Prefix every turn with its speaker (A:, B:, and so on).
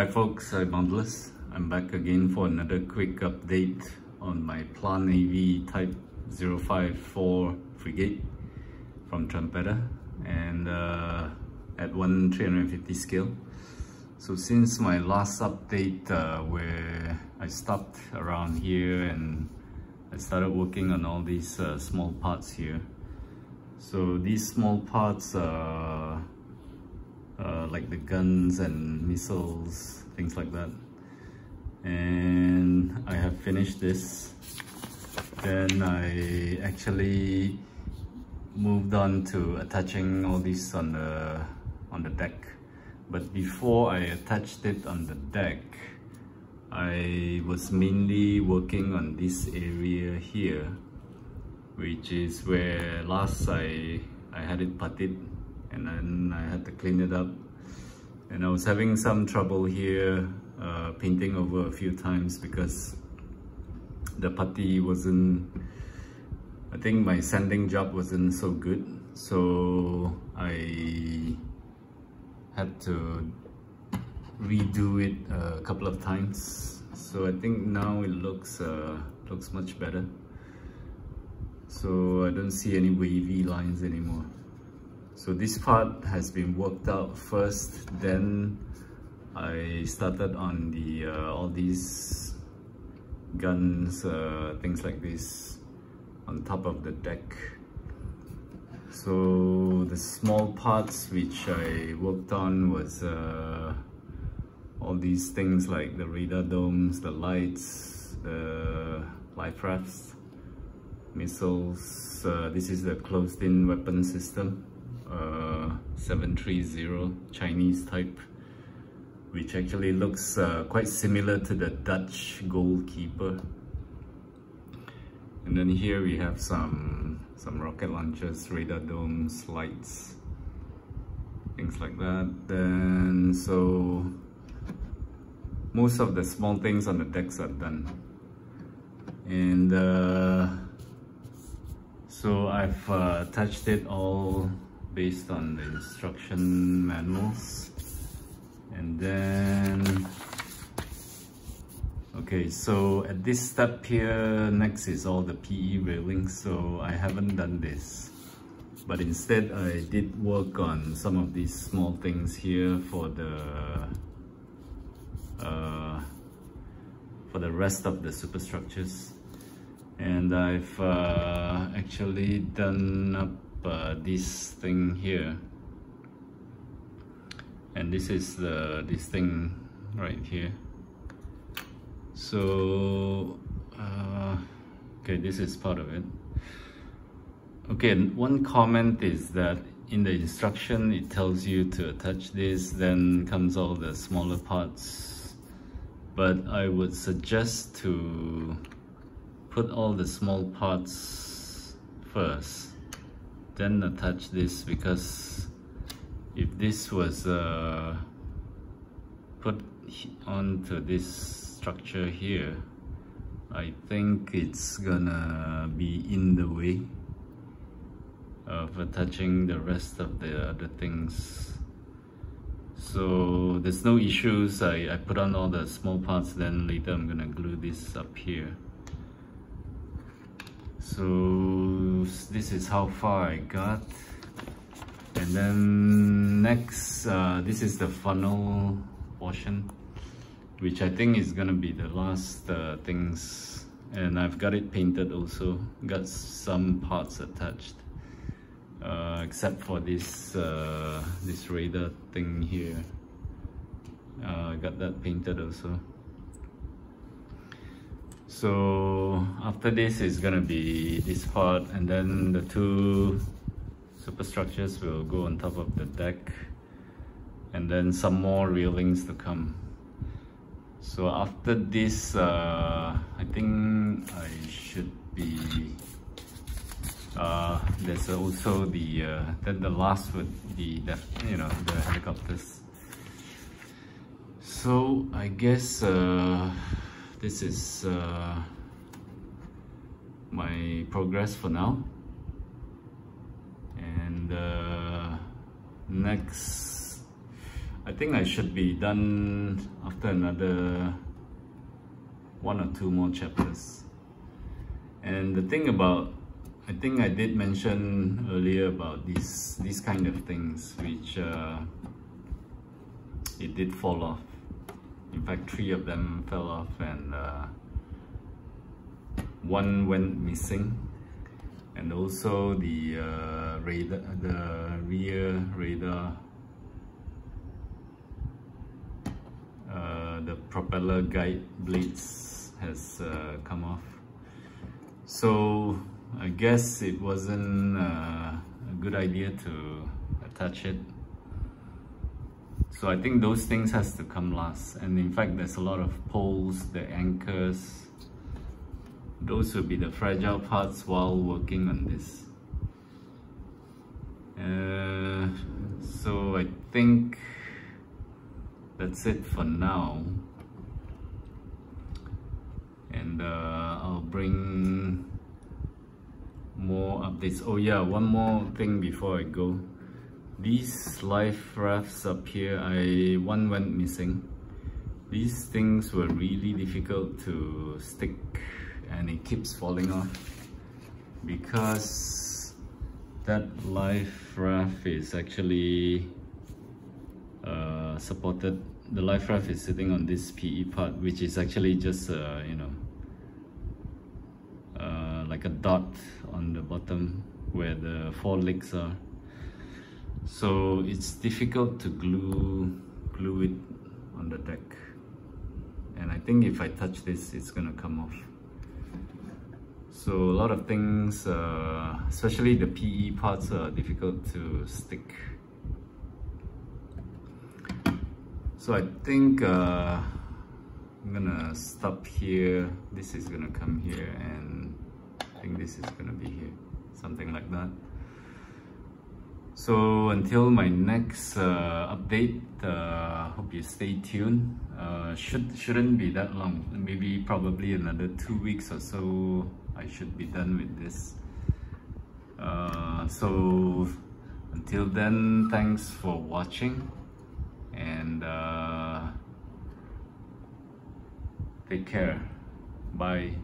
A: Hi folks, I'm Modelist. I'm back again for another quick update on my PLA Navy Type 054 frigate from Trumpeter and at 1/350 scale. So since my last update where I stopped around here and I started working on all these small parts here. So these small parts like the guns and missiles, things like that. And I have finished this. Then I actually moved on to attaching all this on the deck. But before I attached it on the deck, I was mainly working on this area here, which is where last I had it puttied, and then I had to clean it up. And I was having some trouble here painting over a few times because the putty wasn't, I think my sanding job wasn't so good. So I had to redo it a couple of times. So I think now it looks much better. So I don't see any wavy lines anymore. So this part has been worked out first, then I started on the all these guns, things like this on top of the deck. So the small parts which I worked on was all these things like the radar domes, the lights, the life rafts, missiles. This is the closed-in weapon system. 730 Chinese type, which actually looks quite similar to the Dutch goalkeeper. And then here we have some rocket launchers, radar domes, lights, things like that. Then so most of the small things on the decks are done. And so I've attached it all based on the instruction manuals. And then okay, so at this step here, next is all the PE railings. So I haven't done this, but instead I did work on some of these small things here for the rest of the superstructures. And I've actually done up this thing here, and this is this thing right here. So okay, this is part of it. Okay, and one comment is that in the instruction it tells you to attach this, then comes all the smaller parts, but I would suggest to put all the small parts first, then attach this, because if this was put onto this structure here, I think it's gonna be in the way of attaching the rest of the other things. So there's no issues. I put on all the small parts, then later I'm gonna glue this up here. So this is how far I got. And then next, this is the funnel portion, which I think is gonna be the last things. And I've got it painted also, got some parts attached, except for this this radar thing here. I got that painted also. So after this is gonna be this part, and then the two superstructures will go on top of the deck, and then some more railings to come. So after this, I think I should be there's also the then the last would be the the helicopters. So I guess this is my progress for now. And next I think I should be done after another 1 or 2 more chapters. And the thing about, I think I did mention earlier about these kind of things, which it did fall off. In fact, 3 of them fell off, and 1 went missing. And also the radar, the rear radar, the propeller guide blades has come off. So I guess it wasn't a good idea to attach it. So I think those things has to come last. And in fact, there's a lot of poles, the anchors. Those will be the fragile parts while working on this. So I think that's it for now. And I'll bring more updates. Oh yeah, one more thing before I go. These life rafts up here, one went missing. These things were really difficult to stick, and it keeps falling off because that life raft is actually supported. The life raft is sitting on this PE part, which is actually just you know, like a dot on the bottom where the 4 legs are. So it's difficult to glue it on the deck, and I think if I touch this, it's gonna come off. So a lot of things, especially the PE parts, are difficult to stick. So I think I'm gonna stop here. This is gonna come here, and I think this is gonna be here, something like that. So until my next update, hope you stay tuned. Shouldn't be that long, maybe probably another 2 weeks or so I should be done with this. So until then, thanks for watching, and take care. Bye.